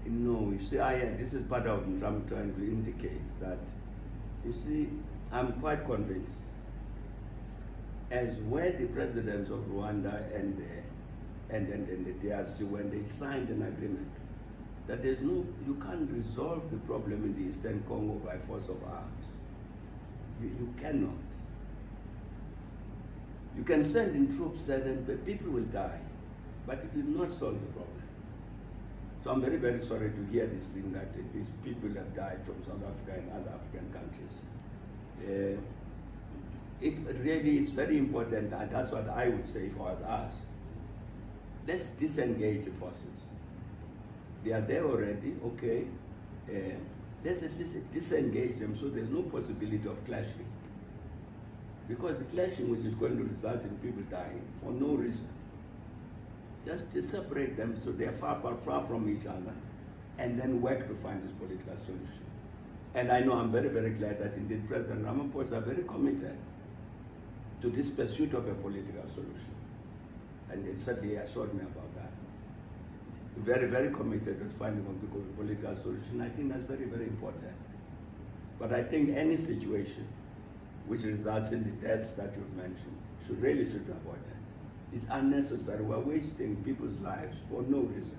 No, you see, this is part of what I'm trying to indicate that, you see, I'm quite convinced, as were the presidents of Rwanda and the DRC when they signed an agreement, that you can't resolve the problem in the Eastern Congo by force of arms. You cannot. You can send in troops there, then people will die, but it will not solve the problem. So I'm very, very sorry to hear this thing that these people have died from South Africa and other African countries. It really is very important, and that's what I would say if I was asked. Let's disengage the forces. They are there already, okay. Let's disengage them so there's no possibility of clashing. Because the clashing which is going to result in people dying for no reason. Just separate them so they're far from each other, and then work to find this political solution. And I know I'm very, very glad that indeed President Ramaphosa are very committed to this pursuit of a political solution. And it certainly assured me about that. Very, very committed to finding a political solution. I think that's very, very important. But I think any situation which results in the deaths that you've mentioned should be avoided. It's unnecessary. We're wasting people's lives for no reason.